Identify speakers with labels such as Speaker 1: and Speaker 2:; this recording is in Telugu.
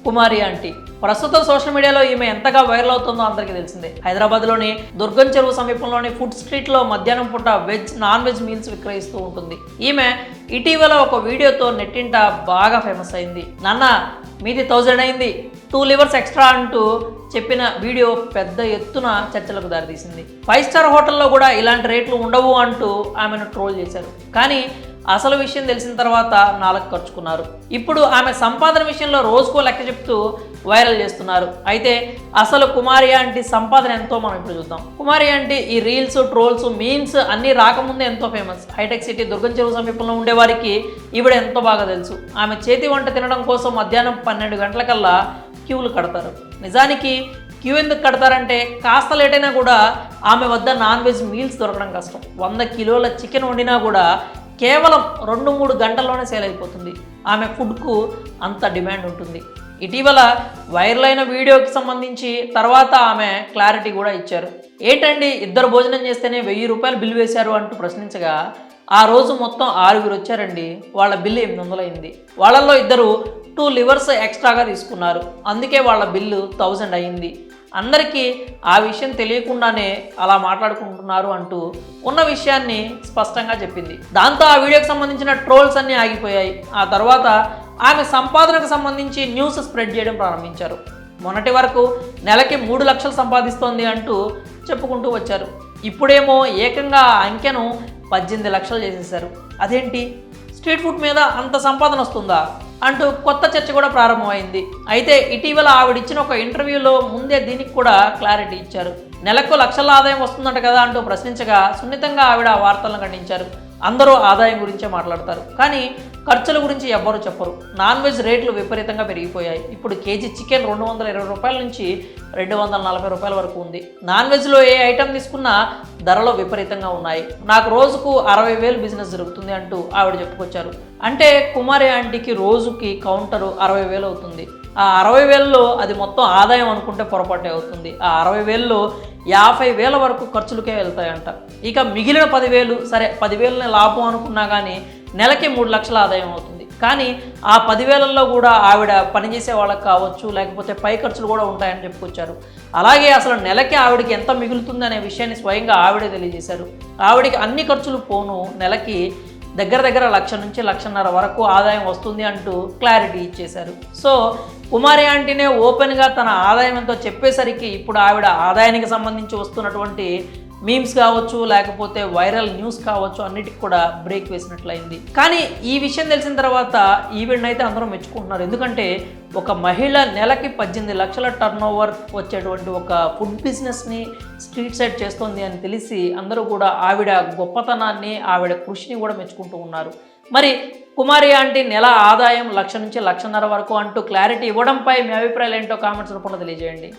Speaker 1: కుమారి ఆంటీ. ప్రస్తుతం సోషల్ మీడియాలో ఈమె ఎంతగా వైరల్ అవుతుందో అందరికీ తెలిసిందే. హైదరాబాద్లోని దుర్గం చెరువు సమీపంలోని ఫుడ్ స్ట్రీట్లో మధ్యాహ్నం పూట నాన్ వెజ్ మీల్స్ విక్రయిస్తూ ఉంటుంది. ఈమె ఇటీవల ఒక వీడియోతో నెట్టింట బాగా ఫేమస్ అయింది. నాన్న మీది 1000 అయింది, 2 లివర్స్ ఎక్స్ట్రా అంటూ చెప్పిన వీడియో పెద్ద ఎత్తున చర్చలకు దారితీసింది. 5 స్టార్ హోటల్లో కూడా ఇలాంటి రేట్లు ఉండవు అంటూ ఆమెను ట్రోల్ చేశారు. కానీ అసలు విషయం తెలిసిన తర్వాత నాలుగు ఖర్చుకున్నారు. ఇప్పుడు ఆమె సంపాదన విషయంలో రోజుకో లెక్క చెప్తూ వైరల్ చేస్తున్నారు. అయితే అసలు కుమారి ఆంటీ సంపాదన ఎంతో మనం ఇప్పుడు చూద్దాం. కుమారి ఆంటీ ఈ రీల్స్, ట్రోల్స్, మీమ్స్ అన్నీ రాకముందే ఎంతో ఫేమస్. హైటెక్ సిటీ దుర్గం చెరువు సమీపంలో ఉండేవారికి ఈవిడ ఎంతో బాగా తెలుసు. ఆమె చేతి వంట తినడం కోసం మధ్యాహ్నం 12 గంటలకల్లా క్యూలు కడతారు. నిజానికి క్యూ ఎందుకు కడతారంటే కాస్త లేట్ అయినా కూడా ఆమె వద్ద నాన్ వెజ్ మీల్స్ దొరకడం కష్టం. 100 కిలోల చికెన్ వండినా కూడా కేవలం 2-3 గంటల్లోనే సేల్ అయిపోతుంది. ఆమె ఫుడ్కు అంత డిమాండ్ ఉంటుంది. ఇటీవల వైరల్ అయిన వీడియోకి సంబంధించి తర్వాత ఆమె క్లారిటీ కూడా ఇచ్చారు. ఏంటండి ఇద్దరు భోజనం చేస్తేనే 1000 రూపాయలు బిల్లు వేశారు అంటూ ప్రశ్నించగా, ఆ రోజు మొత్తం 6 వచ్చారండి, వాళ్ళ బిల్లు 800 అయింది. వాళ్ళల్లో ఇద్దరు 2 లివర్స్ ఎక్స్ట్రాగా తీసుకున్నారు, అందుకే వాళ్ళ బిల్లు 1000 అయింది. అందరికీ ఆ విషయం తెలియకుండానే అలా మాట్లాడుకుంటున్నారు అంటూ ఉన్న విషయాన్ని స్పష్టంగా చెప్పింది. దాంతో ఆ వీడియోకి సంబంధించిన ట్రోల్స్ అన్నీ ఆగిపోయాయి. ఆ తర్వాత ఆమె సంపాదనకు సంబంధించి న్యూస్ స్ప్రెడ్ చేయడం ప్రారంభించారు. మొన్నటి వరకు నెలకి 3 లక్షలు సంపాదిస్తోంది అంటూ చెప్పుకుంటూ వచ్చారు. ఇప్పుడేమో ఏకంగా ఆ అంకెను 18 లక్షలు చేసేశారు. అదేంటి, స్ట్రీట్ ఫుడ్ మీద అంత సంపాదన వస్తుందా అంటూ కొత్త చర్చ కూడా ప్రారంభమైంది. అయితే ఇటీవల ఆవిడిచ్చిన ఒక ఇంటర్వ్యూలో ముందే దీనికి కూడా క్లారిటీ ఇచ్చారు. నెలకు లక్షల ఆదాయం వస్తుందంట కదా అంటూ ప్రశ్నించగా సున్నితంగా ఆవిడ ఆ వార్తలను ఖండించారు. అందరూ ఆదాయం గురించే మాట్లాడతారు, కానీ ఖర్చుల గురించి ఎవ్వరూ చెప్పరు. నాన్ వెజ్ రేట్లు విపరీతంగా పెరిగిపోయాయి. ఇప్పుడు కేజీ చికెన్ 220 రూపాయల నుంచి 240 రూపాయల వరకు ఉంది. నాన్ వెజ్లో ఏ ఐటెం తీసుకున్నా ధరలు విపరీతంగా ఉన్నాయి. నాకు రోజుకు 60,000 బిజినెస్ జరుగుతుంది అంటూ ఆవిడ చెప్పుకొచ్చారు. అంటే కుమారి ఆంటీకి రోజుకి కౌంటరు 60,000 అవుతుంది. ఆ 60,000లో అది మొత్తం ఆదాయం అనుకుంటే పొరపాటే అవుతుంది. ఆ 60,000లో 50,000 వరకు ఖర్చులకే వెళ్తాయంట. ఇక మిగిలిన 10,000, సరే 10,000 లాభం అనుకున్నా కానీ నెలకి 3 లక్షల ఆదాయం అవుతుంది. కానీ ఆ 10,000లో కూడా ఆవిడ పనిచేసే వాళ్ళకి కావచ్చు, లేకపోతే పై ఖర్చులు కూడా ఉంటాయని చెప్పుకొచ్చారు. అలాగే అసలు నెలకి ఆవిడకి ఎంత మిగులుతుంది అనే విషయాన్ని స్వయంగా ఆవిడే తెలియజేశారు. ఆవిడకి అన్ని ఖర్చులు పోను నెలకి దగ్గర 1,00,000 నుంచి 1,50,000 వరకు ఆదాయం వస్తుంది అంటూ క్లారిటీ ఇచ్చేశారు. సో కుమారి ఆంటీనే ఓపెన్గా తన ఆదాయం ఎంతో చెప్పేసరికి ఇప్పుడు ఆవిడ ఆదాయానికి సంబంధించి వస్తున్నటువంటి మీమ్స్ కావచ్చు, లేకపోతే వైరల్ న్యూస్ కావచ్చు, అన్నిటికి కూడా బ్రేక్ వేసినట్లయింది. కానీ ఈ విషయం తెలిసిన తర్వాత ఈవిడనైతే అందరూ మెచ్చుకుంటున్నారు. ఎందుకంటే ఒక మహిళ నెలకి 18 లక్షల టర్న్ ఓవర్ వచ్చేటువంటి ఒక ఫుడ్ బిజినెస్ని స్ట్రీట్ సైడ్ చేస్తోంది అని తెలిసి అందరూ కూడా ఆవిడ గొప్పతనాన్ని, ఆవిడ కృషిని కూడా మెచ్చుకుంటూ ఉన్నారు. మరి కుమారి ఆంటీ నెల ఆదాయం 1,00,000 నుంచి 1,50,000 వరకు అంటూ క్లారిటీ ఇవ్వడంపై మీ అభిప్రాయాలు ఏంటో కామెంట్స్ రూపంలో తెలియజేయండి.